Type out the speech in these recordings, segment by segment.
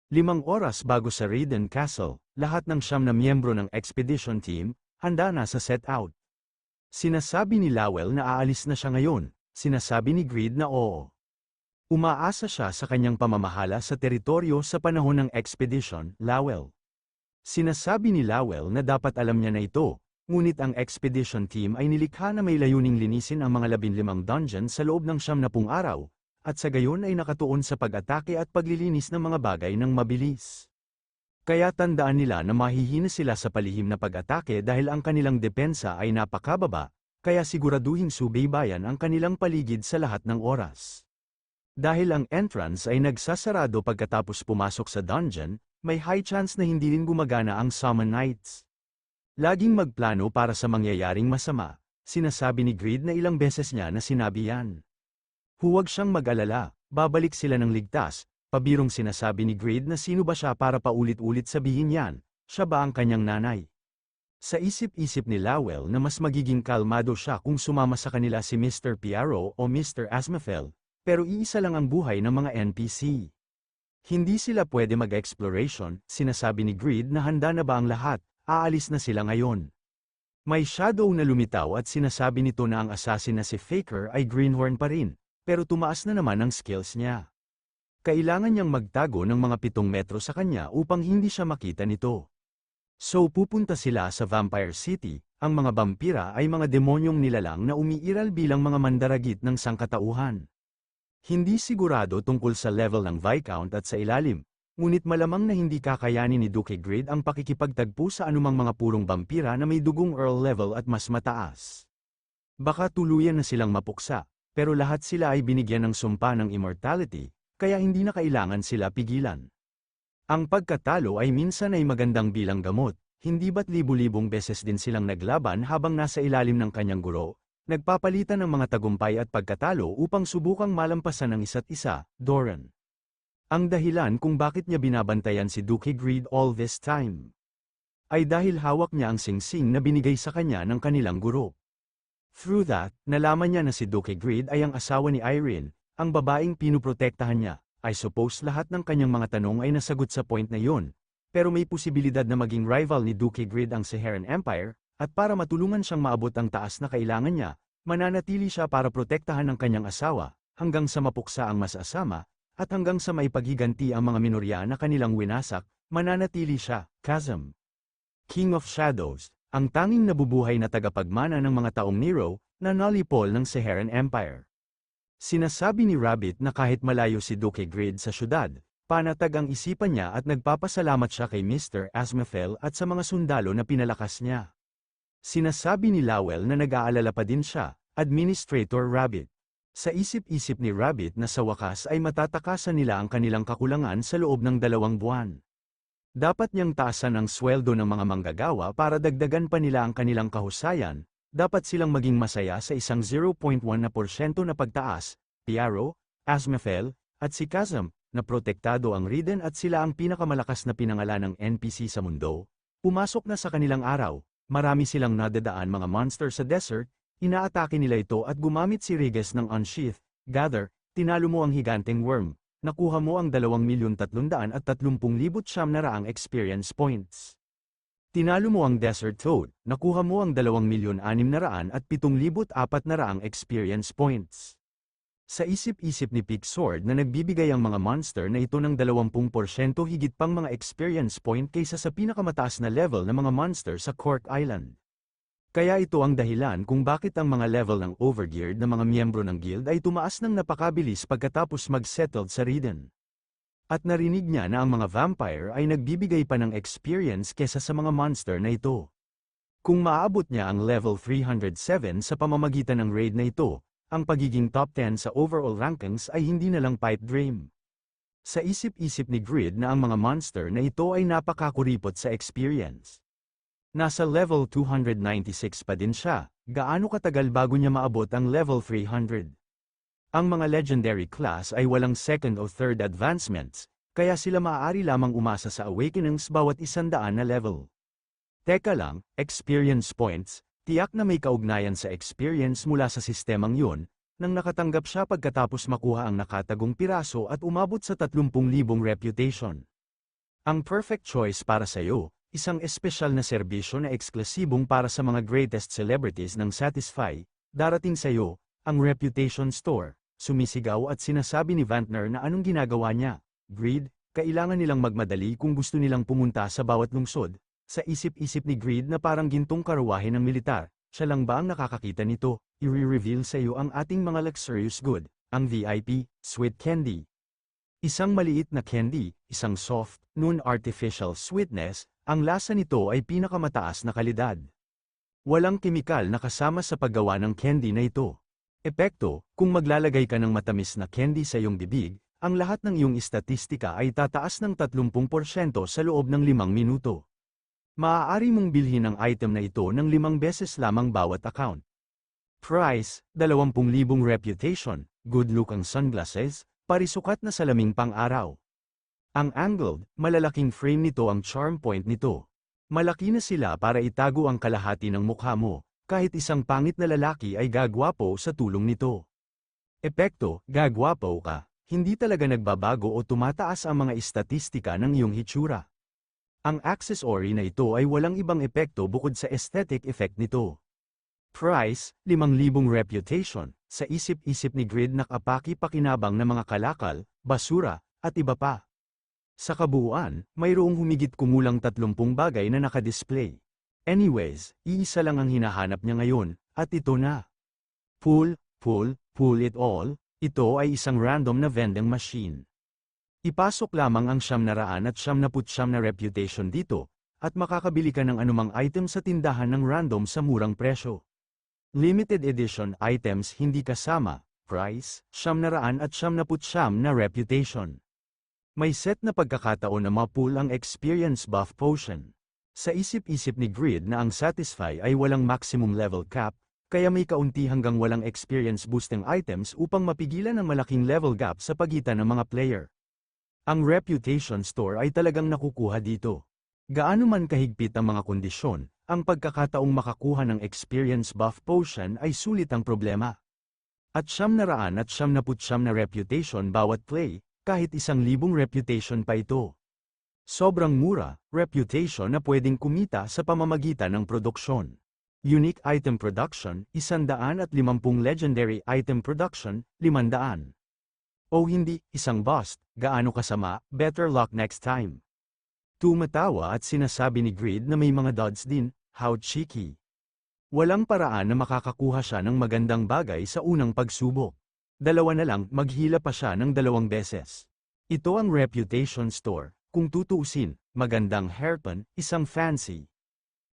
5 oras bago sa Raiden Castle, lahat ng 9 na miyembro ng expedition team, handa na sa set out. Sinasabi ni Lowell na aalis na siya ngayon, sinasabi ni Greed na oo. Umaasa siya sa kanyang pamamahala sa teritoryo sa panahon ng expedition, Lowell. Sinasabi ni Lowell na dapat alam niya na ito, ngunit ang expedition team ay nilikha na may layuning linisin ang mga 15 dungeon sa loob ng 90 araw, at sa gayon ay nakatuon sa pag-atake at paglilinis ng mga bagay ng mabilis. Kaya tandaan nila na mahihina sila sa palihim na pag-atake dahil ang kanilang depensa ay napakababa, kaya siguraduhing subaybayan ang kanilang paligid sa lahat ng oras. Dahil ang entrance ay nagsasarado pagkatapos pumasok sa dungeon, may high chance na hindi rin gumagana ang Summon Knights. Laging magplano para sa mangyayaring masama, sinasabi ni Greed na ilang beses niya na sinabi yan. Huwag siyang mag-alala, babalik sila ng ligtas, pabirong sinasabi ni Greed na sino ba siya para paulit-ulit sabihin yan, siya ba ang kanyang nanay? Sa isip-isip ni Lowell na mas magiging kalmado siya kung sumama sa kanila si Mr. Piaro o Mr. Asmafel, pero iisa lang ang buhay ng mga NPC. Hindi sila pwede mag-exploration, sinasabi ni Greed na handa na ba ang lahat, aalis na sila ngayon. May shadow na lumitaw at sinasabi nito na ang assassin na si Faker ay Greenhorn pa rin. Pero tumaas na naman ang skills niya. Kailangan niyang magtago ng mga 7 metro sa kanya upang hindi siya makita nito. So pupunta sila sa Vampire City, ang mga vampira ay mga demonyong nilalang na umiiral bilang mga mandaragit ng sangkatauhan. Hindi sigurado tungkol sa level ng Viscount at sa ilalim, ngunit malamang na hindi kakayanin ni Duke Greed ang pakikipagtagpo sa anumang mga purong vampira na may dugong Earl level at mas mataas. Baka tuluyan na silang mapuksa. Pero lahat sila ay binigyan ng sumpa ng immortality, kaya hindi na kailangan sila pigilan. Ang pagkatalo ay minsan ay magandang bilang gamot, hindi ba't libu-libong beses din silang naglaban habang nasa ilalim ng kanyang guro, nagpapalitan ng mga tagumpay at pagkatalo upang subukang malampasan ng isa't isa, Doran. Ang dahilan kung bakit niya binabantayan si Duke Greed all this time ay dahil hawak niya ang singsing na binigay sa kanya ng kanilang guro. Through that, nalaman niya na si Duke Greed ay ang asawa ni Irene, ang babaeng pinuprotektahan niya. I suppose lahat ng kanyang mga tanong ay nasagot sa point na yun, pero may posibilidad na maging rival ni Duke Greed ang Saharan Empire, at para matulungan siyang maabot ang taas na kailangan niya, mananatili siya para protektahan ang kanyang asawa, hanggang sa mapuksa ang mas asama, at hanggang sa maipaghiganti ang mga minorya na kanilang winasak, mananatili siya, Chasm. King of Shadows. Ang tanging nabubuhay na tagapagmana ng mga taong Nero, na nalipol ng Saharan Empire. Sinasabi ni Rabbit na kahit malayo si Duke Greed sa syudad, panatag ang isipan niya at nagpapasalamat siya kay Mr. Asmafel at sa mga sundalo na pinalakas niya. Sinasabi ni Lowell na nag-aalala pa din siya, Administrator Rabbit. Sa isip-isip ni Rabbit na sa wakas ay matatakasan nila ang kanilang kakulangan sa loob ng 2 buwan. Dapat niyang taasan ang sweldo ng mga manggagawa para dagdagan pa nila ang kanilang kahusayan, dapat silang maging masaya sa isang 0.1% na pagtaas, Piaro, Asmafel, at si Chasm, na protektado ang Raiden at sila ang pinakamalakas na pinangalan ng NPC sa mundo. Pumasok na sa kanilang araw, marami silang nadadaan mga monster sa desert, inaatake nila ito at gumamit si Regis ng Unsheath, Gather, tinalo mo ang higanteng worm. Nakuha mo ang 2,330,900 experience points. Tinalo mo ang Desert Toad, nakuha mo ang 2,607,400 experience points. Sa isip-isip ni Pixord na nagbibigay ang mga monster na ito ng 20% higit pang mga experience point kaysa sa pinakamataas na level ng mga monster sa Cork Island. Kaya ito ang dahilan kung bakit ang mga level ng overgeared na mga miyembro ng guild ay tumaas ng napakabilis pagkatapos mag-settled sa Raiden. At narinig niya na ang mga vampire ay nagbibigay pa ng experience kesa sa mga monster na ito. Kung maaabot niya ang level 307 sa pamamagitan ng raid na ito, ang pagiging top 10 sa overall rankings ay hindi na lang pipe dream. Sa isip-isip ni Grid na ang mga monster na ito ay napakakuripot sa experience. Nasa level 296 pa din siya, gaano katagal bago niya maabot ang level 300. Ang mga legendary class ay walang second o third advancements, kaya sila maaari lamang umasa sa awakenings bawat 100 na level. Teka lang, experience points, tiyak na may kaugnayan sa experience mula sa sistemang yun, nang nakatanggap siya pagkatapos makuha ang nakatagong piraso at umabot sa 30,000 reputation. Ang perfect choice para sa'yo, isang espesyal na serbisyo na eksklusibong para sa mga greatest celebrities ng Satisfy, darating sa'yo, ang Reputation Store. Sumisigaw at sinasabi ni Vantner na anong ginagawa niya. Greed, kailangan nilang magmadali kung gusto nilang pumunta sa bawat lungsod. Sa isip-isip ni Greed na parang gintong karuwahe ng militar, siya lang ba ang nakakakita nito? I-reveal sa iyo ang ating mga luxurious good, ang VIP, sweet candy. Isang maliit na candy, isang soft, non-artificial sweetness, ang lasa nito ay pinakamataas na kalidad. Walang kemikal na kasama sa paggawa ng candy na ito. Epekto, kung maglalagay ka ng matamis na candy sa iyong bibig, ang lahat ng iyong istatistika ay tataas ng 30% sa loob ng 5 minuto. Maaari mong bilhin ang item na ito ng 5 beses lamang bawat account. Price, 20,000 reputation, good look ang sunglasses, parisukat na salaming pang-araw. Ang angled, malalaking frame nito ang charm point nito. Malaki na sila para itago ang kalahati ng mukha mo, kahit isang pangit na lalaki ay gagwapo sa tulong nito. Epekto, gagwapo ka, hindi talaga nagbabago o tumataas ang mga istatistika ng iyong hitsura. Ang accessory na ito ay walang ibang epekto bukod sa aesthetic effect nito. Price, 5,000 reputation, sa isip-isip ni Grid na kapaki-pakinabang na mga kalakal, basura, at iba pa. Sa kabuuan, mayroong humigit kumulang 30 bagay na nakadisplay. Anyways, iisa lang ang hinahanap niya ngayon, at ito na. Pull it all, ito ay isang random na vending machine. Ipasok lamang ang 999 na reputation dito, at makakabili ka ng anumang item sa tindahan ng random sa murang presyo. Limited edition items hindi kasama, price, 999 na reputation. May set na pagkakataon na ma-pull ang experience buff potion. Sa isip-isip ni Grid na ang Satisfy ay walang maximum level cap, kaya may kaunti hanggang walang experience boosting items upang mapigilan ang malaking level gap sa pagitan ng mga player. Ang Reputation Store ay talagang nakukuha dito. Gaano man kahigpit ang mga kondisyon, ang pagkakataong makakuha ng experience buff potion ay sulit ang problema. At 999 na reputation bawat play, kahit 1,000 reputation pa ito. Sobrang mura, reputation na pwedeng kumita sa pamamagitan ng produksyon. Unique item production, 150 legendary item production, 500. O hindi, isang bust, gaano kasama, better luck next time. Tumatawa at sinasabi ni Grid na may mga duds din, how cheeky. Walang paraan na makakakuha siya ng magandang bagay sa unang pagsubok. Dalawa na lang, maghila pa siya ng 2 beses. Ito ang Reputation Store. Kung tutuusin, magandang hairpin, isang fancy.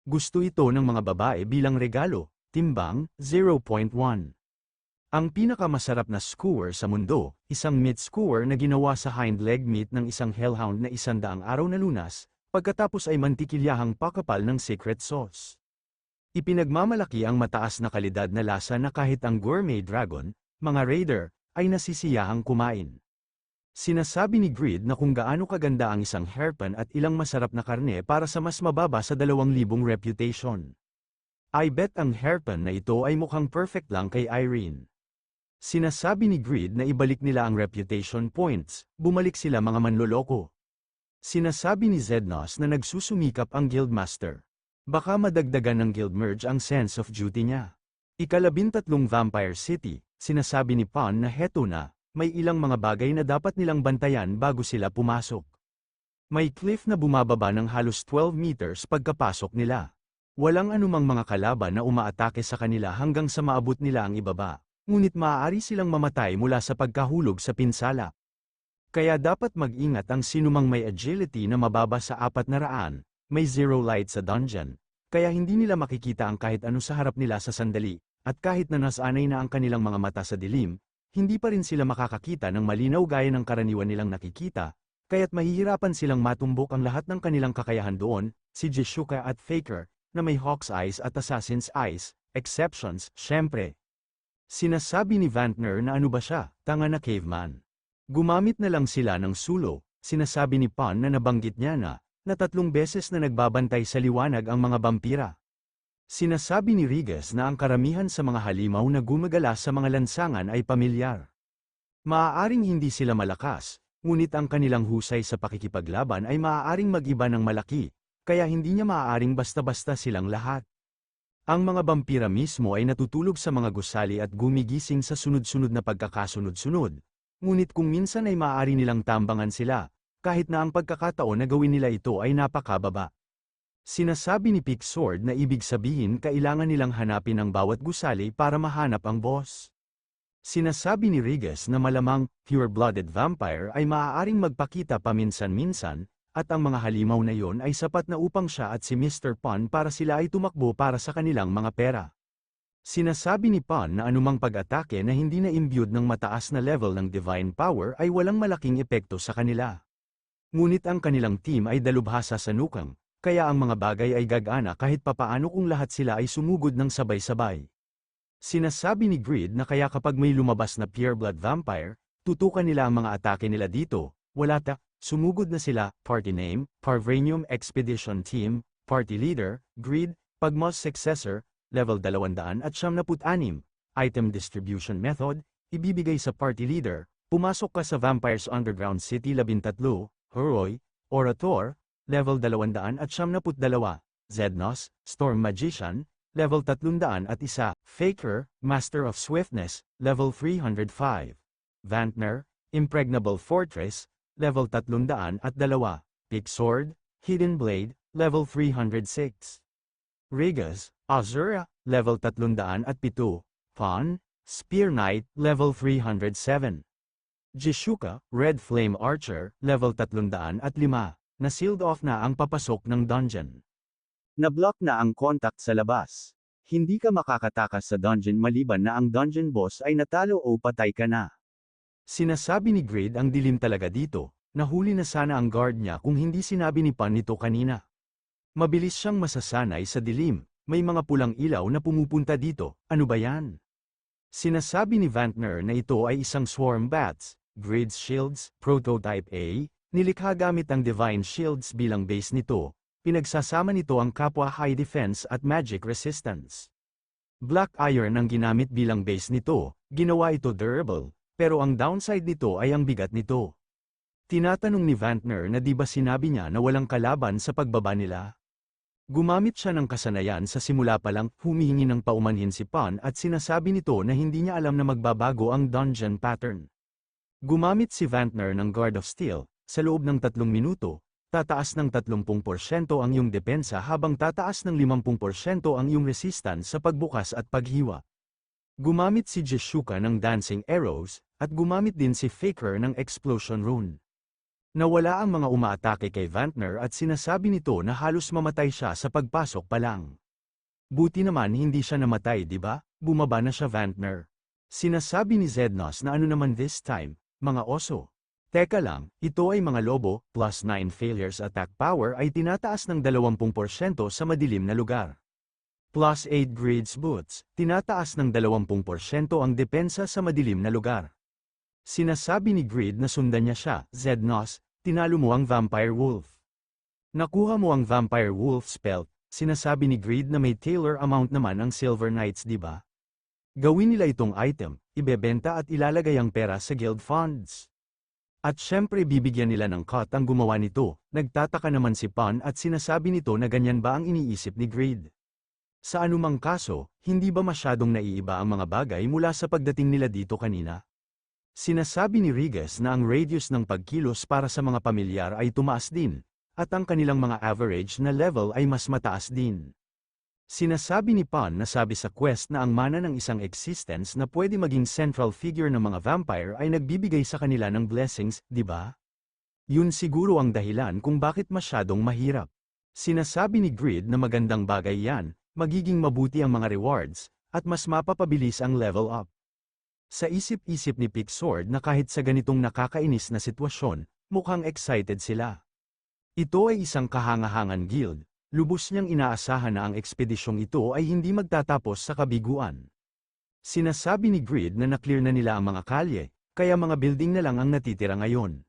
Gusto ito ng mga babae bilang regalo, timbang, 0.1. Ang pinakamasarap na skewer sa mundo, isang meat skewer na ginawa sa hind leg meat ng isang hellhound na 100 araw na lunas, pagkatapos ay mantikilyahang pakapal ng secret sauce. Ipinagmamalaki ang mataas na kalidad na lasa na kahit ang gourmet dragon, mga raider, ay nasisiyahang kumain. Sinasabi ni Grid na kung gaano kaganda ang isang hairpin at ilang masarap na karne para sa mas mababa sa 2,000 reputation. I bet ang hairpin na ito ay mukhang perfect lang kay Irene. Sinasabi ni Grid na ibalik nila ang reputation points, bumalik sila mga manloloko. Sinasabi ni Zednos na nagsusumikap ang Guildmaster. Baka madagdagan ng guild merge ang sense of duty niya. 13 Vampire City, sinasabi ni Pan na heto na. May ilang mga bagay na dapat nilang bantayan bago sila pumasok. May cliff na bumababa ng halos 12 meters pagkapasok nila. Walang anumang mga kalaban na umaatake sa kanila hanggang sa maabot nila ang ibaba, ngunit maaari silang mamatay mula sa pagkahulog sa pinsala. Kaya dapat mag-ingat ang sinumang may agility na mababa sa 400, may zero light sa dungeon, kaya hindi nila makikita ang kahit ano sa harap nila sa sandali, at kahit na nasanay na ang kanilang mga mata sa dilim, hindi pa rin sila makakakita ng malinaw gaya ng karaniwan nilang nakikita, kaya't mahihirapan silang matumbok ang lahat ng kanilang kakayahan doon, si Jishuka at Faker, na may Hawk's Eyes at Assassin's Eyes, exceptions, syempre. Sinasabi ni Vantner na ano ba siya, tanga na caveman. Gumamit na lang sila ng sulo, sinasabi ni Pan na nabanggit niya na 3 beses na nagbabantay sa liwanag ang mga vampira. Sinasabi ni Rigas na ang karamihan sa mga halimaw na gumagala sa mga lansangan ay pamilyar. Maaaring hindi sila malakas, Ngunit ang kanilang husay sa pakikipaglaban ay maaaring mag-iba ng malaki, kaya hindi niya maaaring basta-basta silang lahat. Ang mga vampira mismo ay natutulog sa mga gusali at gumigising sa sunod-sunod na pagkakasunod-sunod. Ngunit kung minsan ay maaari nilang tambangan sila, kahit na ang pagkakataon na gawin nila ito ay napakababa. Sinasabi ni Pixord na ibig sabihin kailangan nilang hanapin ang bawat gusali para mahanap ang boss. Sinasabi ni Regis na malamang pure-blooded vampire ay maaaring magpakita paminsan-minsan, at ang mga halimaw na yon ay sapat na upang siya at si Mr. Pan para sila ay tumakbo para sa kanilang mga pera. Sinasabi ni Pan na anumang pag-atake na hindi na imbued ng mataas na level ng divine power ay walang malaking epekto sa kanila. Ngunit ang kanilang team ay dalubhasa sa nukang, kaya ang mga bagay ay gagana kahit papaano kung lahat sila ay sumugod ng sabay-sabay. Sinasabi ni Grid na kaya kapag may lumabas na pure-blood vampire, tutukan nila ang mga atake nila dito, sumugod na sila, party name, Parvanium Expedition Team, party leader, Grid, Pagmos Successor, level 276, item distribution method, ibibigay sa party leader, pumasok ka sa Vampires Underground City 13, Horoy, Orator, level 272, Zednos, Storm Magician, level 301, Faker, Master of Swiftness, level 305, Vantner, Impregnable Fortress, level 302, Pixord, Hidden Blade, level 306. Regis, Azura, level 307, Fawn, Spear Knight, level 307. Jishuka, Red Flame Archer, level 305, na-sealed off na ang papasok ng dungeon. Na-block na ang contact sa labas. Hindi ka makakatakas sa dungeon maliban na ang dungeon boss ay natalo o patay ka na. Sinasabi ni Grid ang dilim talaga dito, nahuli na sana ang guard niya kung hindi sinabi ni Pan nito kanina. Mabilis siyang masasanay sa dilim, may mga pulang ilaw na pumupunta dito, ano ba yan? Sinasabi ni Vantner na ito ay isang swarm bats, Grid's Shields, Prototype A, nilikha gamit ang Divine Shields bilang base nito, pinagsasama nito ang kapwa High Defense at Magic Resistance. Black Iron ang ginamit bilang base nito, ginawa ito durable, pero ang downside nito ay ang bigat nito. Tinatanong ni Vantner na di ba sinabi niya na walang kalaban sa pagbaba nila? Gumamit siya ng kasanayan sa simula pa lang, humihingi ng paumanhin si Pan at sinasabi nito na hindi niya alam na magbabago ang dungeon pattern. Gumamit si Vantner ng Guard of Steel, sa loob ng 3 minuto, tataas ng 30% ang iyong depensa habang tataas ng 50% ang iyong resistance sa pagbukas at paghiwa. Gumamit si Jishuka ng Dancing Arrows, at gumamit din si Faker ng Explosion Rune. Nawala ang mga umaatake kay Vantner at sinasabi nito na halos mamatay siya sa pagpasok pa lang. Buti naman hindi siya namatay, di ba? Bumaba na siya, Vantner. Sinasabi ni Zednos na ano naman this time, mga oso. Teka lang, ito ay mga lobo, plus 9 failures attack power ay tinataas ng 20% sa madilim na lugar. Plus 8 Grid's Boots, tinataas ng 20% ang depensa sa madilim na lugar. Sinasabi ni Grid na sundan niya siya, Zednos, tinalo mo ang Vampire Wolf. Nakuha mo ang Vampire Wolf spell, sinasabi ni Grid na may tailor amount naman ang Silver Knights, di ba? Gawin nila itong item, ibebenta at ilalagay ang pera sa guild funds. At syempre bibigyan nila ng cut ang gumawa nito, nagtataka naman si Pan at sinasabi nito na ganyan ba ang iniisip ni Grid. Sa anumang kaso, hindi ba masyadong naiiba ang mga bagay mula sa pagdating nila dito kanina? Sinasabi ni Regis na ang radius ng pagkilos para sa mga pamilyar ay tumaas din, at ang kanilang mga average na level ay mas mataas din. Sinasabi ni Pan na sabi sa quest na ang mana ng isang existence na pwede maging central figure ng mga vampire ay nagbibigay sa kanila ng blessings, di ba? Yun siguro ang dahilan kung bakit masyadong mahirap. Sinasabi ni Grid na magandang bagay yan, magiging mabuti ang mga rewards, at mas mapapabilis ang level up. Sa isip-isip ni Pixord na kahit sa ganitong nakakainis na sitwasyon, mukhang excited sila. Ito ay isang kahangahangan guild, lubos niyang inaasahan na ang ekspedisyong ito ay hindi magtatapos sa kabiguan. Sinasabi ni Grid na naklear na nila ang mga kalye, kaya mga building na lang ang natitira ngayon.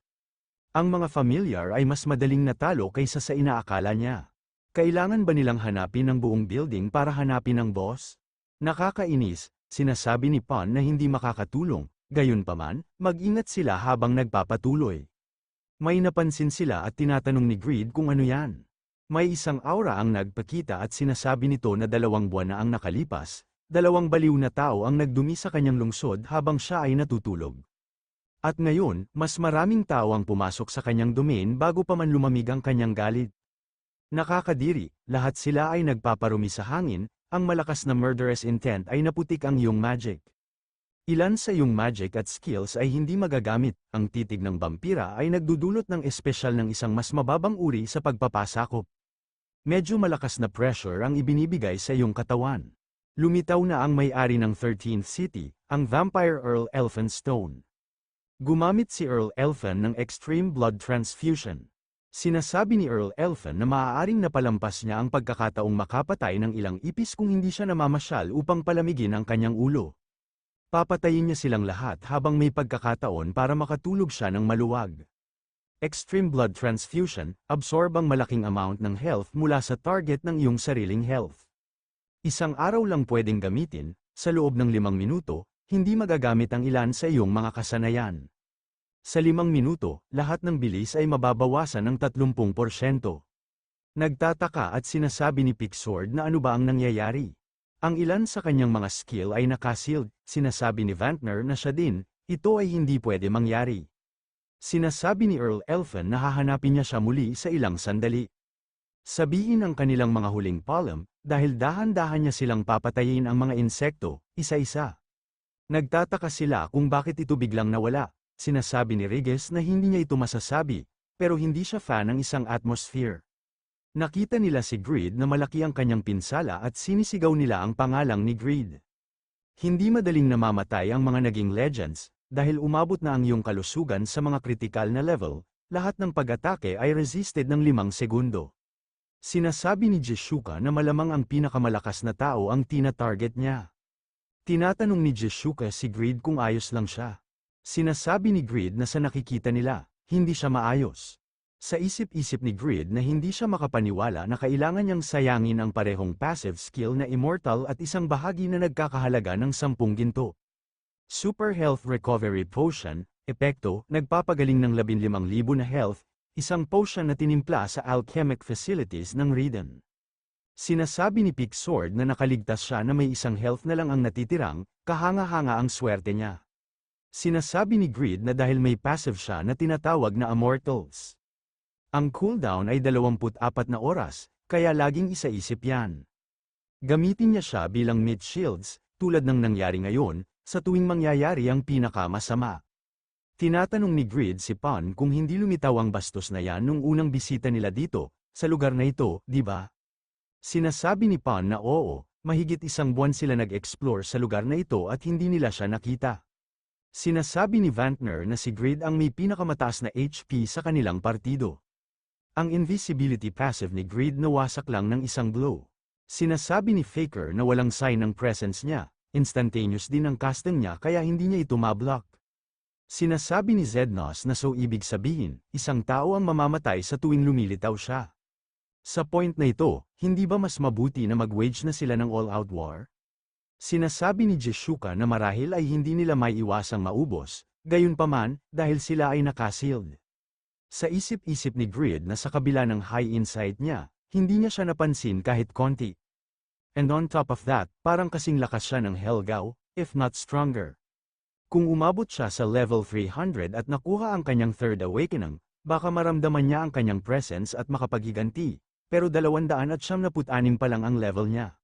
Ang mga familiar ay mas madaling natalo kaysa sa inaakala niya. Kailangan ba nilang hanapin ang buong building para hanapin ang boss? Nakakainis, sinasabi ni Pan na hindi makakatulong, gayunpaman, mag-ingat sila habang nagpapatuloy. May napansin sila at tinatanong ni Greed kung ano yan. May isang aura ang nagpakita at sinasabi nito na 2 buwan na ang nakalipas, 2 baliw na tao ang nagdumi sa kanyang lungsod habang siya ay natutulog. At ngayon, mas maraming tao ang pumasok sa kanyang domain bago pa man lumamig ang kanyang galit. Nakakadiri, lahat sila ay nagpaparumi sa hangin, ang malakas na murderous intent ay naputik ang iyong magic. Ilan sa iyong magic at skills ay hindi magagamit, ang titig ng vampira ay nagdudulot ng espesyal ng isang mas mababang uri sa pagpapasakop. Medyo malakas na pressure ang ibinibigay sa iyong katawan. Lumitaw na ang may-ari ng 13th City, ang Vampire Earl Elphinstone. Gumamit si Earl Elphin ng extreme blood transfusion. Sinasabi ni Earl Elphin na maaaring napalampas niya ang pagkakataong makapatay ng ilang ipis kung hindi siya namamasyal upang palamigin ang kanyang ulo. Papatayin niya silang lahat habang may pagkakataon para makatulog siya ng maluwag. Extreme blood transfusion, absorb ang malaking amount ng health mula sa target ng iyong sariling health. Isang araw lang pwedeng gamitin, sa loob ng 5 minuto, hindi magagamit ang ilan sa iyong mga kasanayan. Sa 5 minuto, lahat ng bilis ay mababawasan ng 30%. Nagtataka at sinasabi ni Pixord na ano ba ang nangyayari. Ang ilan sa kanyang mga skill ay nakasealed, sinasabi ni Vantner na siya din, ito ay hindi pwede mangyari. Sinasabi ni Earl Elphin na hahanapin niya siya muli sa ilang sandali. Sabihin ang kanilang mga huling palm, dahil dahan-dahan niya silang papatayin ang mga insekto, isa-isa. Nagtataka sila kung bakit ito biglang nawala. Sinasabi ni Regis na hindi niya ito masasabi, pero hindi siya fan ng isang atmosphere. Nakita nila si Greed na malaki ang kanyang pinsala at sinisigaw nila ang pangalang ni Greed. Hindi madaling namamatay ang mga naging legends, dahil umabot na ang iyong kalusugan sa mga kritikal na level, lahat ng pag-atake ay resisted ng 5 segundo. Sinasabi ni Jishuka na malamang ang pinakamalakas na tao ang tina-target niya. Tinatanong ni Jishuka si Greed kung ayos lang siya. Sinasabi ni Greed na sa nakikita nila, hindi siya maayos. Sa isip-isip ni Greed na hindi siya makapaniwala na kailangan niyang sayangin ang parehong passive skill na immortal at isang bahagi na nagkakahalaga ng 10 ginto. Super Health Recovery Potion, epekto, nagpapagaling ng 15,000 na health, isang potion na tinimpla sa alchemic facilities ng Reden. Sinasabi ni Pixord na nakaligtas siya na may isang health na lang ang natitirang, kahanga-hanga ang swerte niya. Sinasabi ni Greed na dahil may passive siya na tinatawag na Immortals. Ang cooldown ay 24 na oras, kaya laging isaisip yan. Gamitin niya siya bilang mid shields, tulad ng nangyari ngayon, sa tuwing mangyayari ang pinakamasama. Tinatanong ni Greed si Pan kung hindi lumitaw ang bastos na yan nung unang bisita nila dito, sa lugar na ito, di ba? Sinasabi ni Pan na oo, mahigit 1 buwan sila nag-explore sa lugar na ito at hindi nila siya nakita. Sinasabi ni Vantner na si Greed ang may pinakamataas na HP sa kanilang partido. Ang invisibility passive ni Greed nawasak lang ng isang blow. Sinasabi ni Faker na walang sign ng presence niya, instantaneous din ang casting niya kaya hindi niya ito mablock. Sinasabi ni Zednos na so ibig sabihin, isang tao ang mamamatay sa tuwing lumilitaw siya. Sa point na ito, hindi ba mas mabuti na mag-wage na sila ng all-out war? Sinasabi ni Jishuka na marahil ay hindi nila maiiwasang maubos, gayunpaman, dahil sila ay nakasealed. Sa isip-isip ni Greed na sa kabila ng high insight niya, hindi niya siya napansin kahit konti. And on top of that, parang kasing lakas siya ng Helgao, if not stronger. Kung umabot siya sa level 300 at nakuha ang kanyang third awakening, baka maramdaman niya ang kanyang presence at makapaghiganti. Pero 276 pa lang ang level niya.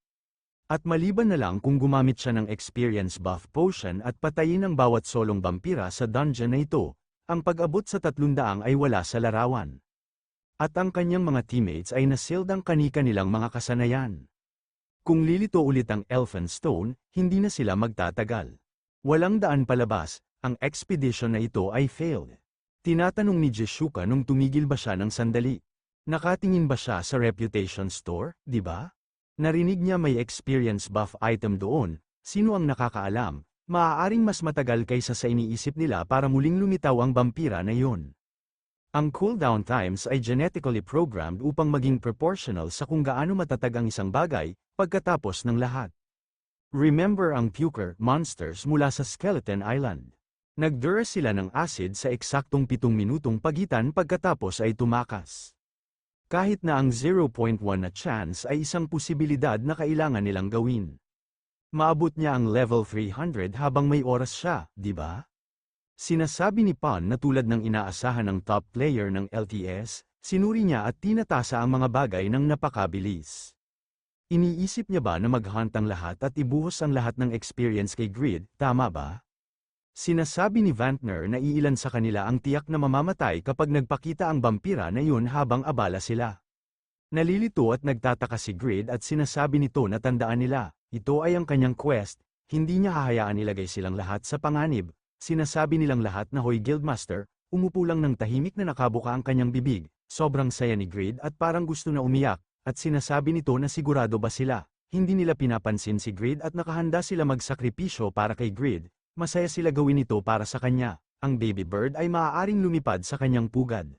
At maliban na lang kung gumamit siya ng experience buff potion at patayin ang bawat solong vampira sa dungeon na ito, ang pag-abot sa 300 ay wala sa larawan. At ang kanyang mga teammates ay nasealed ang kani-kanilang mga kasanayan. Kung lilito ulit ang Elphinstone, hindi na sila magtatagal. Walang daan palabas, ang expedition na ito ay failed. Tinatanong ni Jishuka nung tumigil ba siya ng sandali. Nakatingin ba siya sa reputation store, di ba? Narinig niya may experience buff item doon, sino ang nakakaalam, maaaring mas matagal kaysa sa iniisip nila para muling lumitaw ang vampira na yun. Ang cooldown times ay genetically programmed upang maging proportional sa kung gaano matatag ang isang bagay, pagkatapos ng lahat. Remember ang puker monsters mula sa Skeleton Island. Nagdura sila ng acid sa eksaktong 7 minutong pagitan pagkatapos ay tumakas. Kahit na ang 0.1 na chance ay isang posibilidad na kailangan nilang gawin. Maabot niya ang level 300 habang may oras siya, di ba? Sinasabi ni Pan na tulad ng inaasahan ng top player ng LTS, sinuri niya at tinatasa ang mga bagay ng napakabilis. Iniisip niya ba na mag-hunt ang lahat at ibuhos ang lahat ng experience kay Grid, tama ba? Sinasabi ni Vantner na iilan sa kanila ang tiyak na mamamatay kapag nagpakita ang vampira na yun habang abala sila. Nalilito at nagtataka si Grid at sinasabi nito na tandaan nila, ito ay ang kanyang quest, hindi niya hahayaan ilagay silang lahat sa panganib. Sinasabi nilang lahat na hoy Guildmaster, umupo lang ng tahimik na nakabuka ang kanyang bibig, sobrang saya ni Grid at parang gusto na umiyak, at sinasabi nito na sigurado ba sila. Hindi nila pinapansin si Grid at nakahanda sila magsakripisyo para kay Grid. Masaya sila gawin ito para sa kanya. Ang baby bird ay maaaring lumipad sa kanyang pugad.